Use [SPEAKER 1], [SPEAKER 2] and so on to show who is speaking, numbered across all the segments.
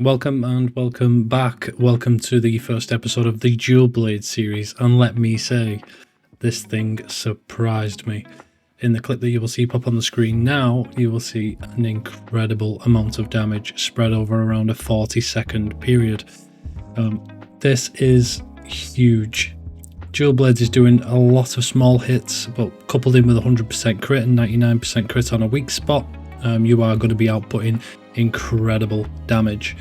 [SPEAKER 1] Welcome and welcome back. Welcome to the first episode of the Dual Blade series, and let me say, this thing surprised me. In the clip that you will see pop on the screen now, you will see an incredible amount of damage spread over around a 40-second period. This is huge. Dual Blades is doing a lot of small hits, but coupled in with 100% crit and 99% crit on a weak spot, you are going to be outputting incredible damage.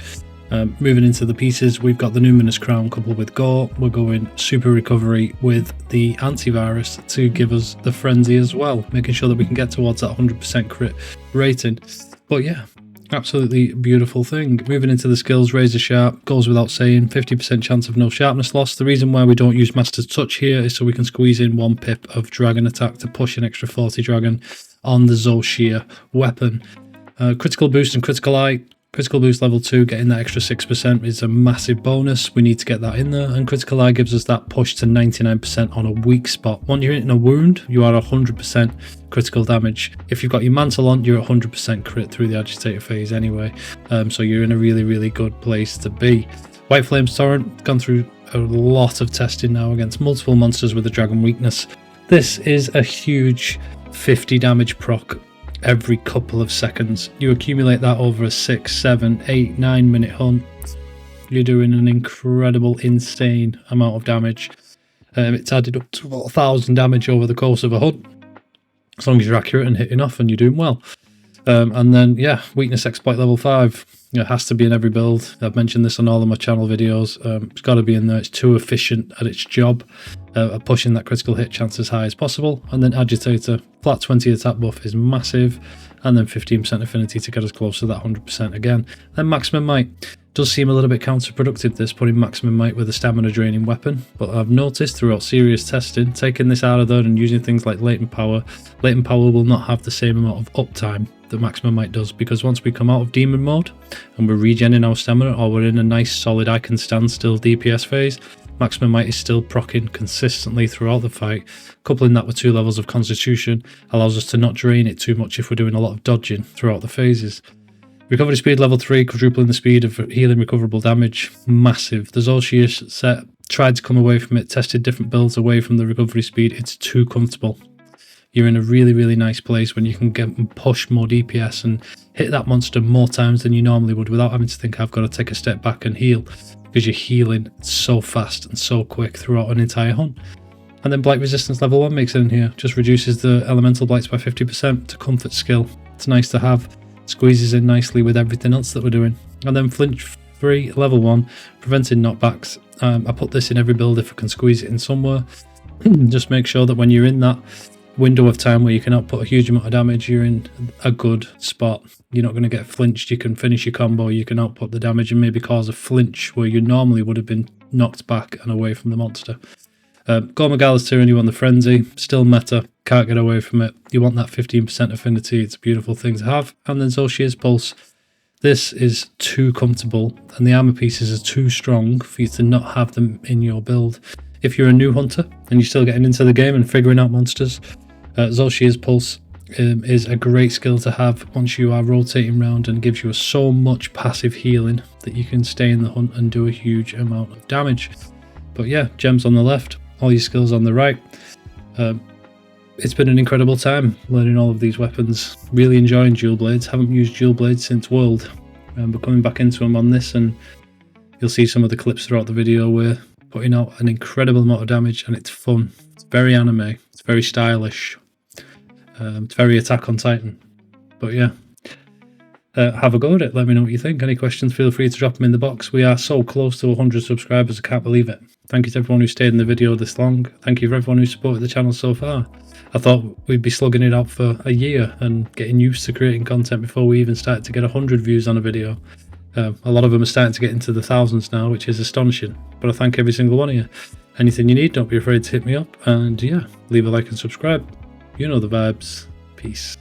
[SPEAKER 1] Moving into the pieces, we've got the Numinous Crown coupled with Gore. We're going super recovery with the antivirus to give us the frenzy as well, making sure that we can get towards that 100% crit rating. But yeah, absolutely beautiful thing. Moving into the skills, Razor Sharp goes without saying, 50% chance of no sharpness loss. The reason why we don't use Master's Touch here is so we can squeeze in 1 pip of dragon attack to push an extra 40 dragon on the Zoh Shia weapon. Critical boost and critical eye. Critical boost level 2, getting that extra 6% is a massive bonus. We need to get that in there, and critical eye gives us that push to 99% on a weak spot. Once you're hitting a wound, you are 100% critical damage. If you've got your mantle on, you're 100% crit through the agitator phase anyway, so you're in a really good place to be. Whiteflame's Torrent, gone through a lot of testing now against multiple monsters with a dragon weakness. This is a huge 50 damage proc every couple of seconds. You accumulate that over a 6, 7, 8, 9 minute hunt, you're doing an incredible, insane amount of damage. It's added up to about 1,000 damage over the course of a hunt, as long as you're accurate and hitting off and you're doing well. And then yeah, weakness exploit level 5. It has to be in every build. I've mentioned this on all of my channel videos. It's got to be in there. It's too efficient at its job of pushing that critical hit chance as high as possible. And then agitator, flat 20 attack buff is massive, and then 15% affinity to get us close to that 100% again. Then maximum might does seem a little bit counterproductive, this, putting maximum might with a stamina draining weapon, but I've noticed throughout serious testing, taking this out of there and using things like latent power will not have the same amount of uptime that maximum might does, because once we come out of demon mode and we're regenning our stamina, or we're in a nice solid I can stand still DPS phase, maximum might is still proccing consistently throughout the fight. Coupling that with 2 levels of constitution allows us to not drain it too much if we're doing a lot of dodging throughout the phases. Recovery speed level 3, quadrupling the speed of healing recoverable damage, massive. The Zoh Shia set, tried to come away from it, tested different builds away from the recovery speed. It's too comfortable. You're in a really nice place when you can get and push more DPS and hit that monster more times than you normally would without having to think, I've got to take a step back and heal, because you're healing so fast and so quick throughout an entire hunt. And then Blight Resistance level 1 makes it in here, just reduces the elemental blights by 50% to comfort skill. It's nice to have, squeezes in nicely with everything else that we're doing. And then Flinch Free level 1, preventing knockbacks. I put this in every build if I can squeeze it in somewhere. Just make sure that when you're in that window of time where you can output a huge amount of damage, you're in a good spot. You're not going to get flinched. You can finish your combo, you can output the damage and maybe cause a flinch where you normally would have been knocked back and away from the monster. Gore Magala's Tyranny on the frenzy, still meta, can't get away from it. You want that 15% affinity, it's a beautiful thing to have. And then Zoh Shia's Pulse. This is too comfortable, and the armor pieces are too strong for you to not have them in your build. If you're a new hunter and you're still getting into the game and figuring out monsters, Zoh Shia's Pulse is a great skill to have once you are rotating around, and gives you so much passive healing that you can stay in the hunt and do a huge amount of damage. But yeah, gems on the left, all your skills on the right. It's been an incredible time learning all of these weapons. Really enjoying Dual Blades. Haven't used Dual Blades since World, but coming back into them on this, and you'll see some of the clips throughout the video where putting out an incredible amount of damage, and it's fun. It's very anime. It's very stylish. It's very Attack on Titan. But yeah, have a go at it. Let me know what you think. Any questions, feel free to drop them in the box. We are so close to 100 subscribers, I can't believe it. Thank you to everyone who stayed in the video this long. Thank you for everyone who supported the channel so far. I thought we'd be slugging it out for a year and getting used to creating content before we even started to get 100 views on a video. A lot of them are starting to get into the thousands now, which is astonishing. But I thank every single one of you. Anything you need, don't be afraid to hit me up. And yeah, leave a like and subscribe. You know the vibes. Peace.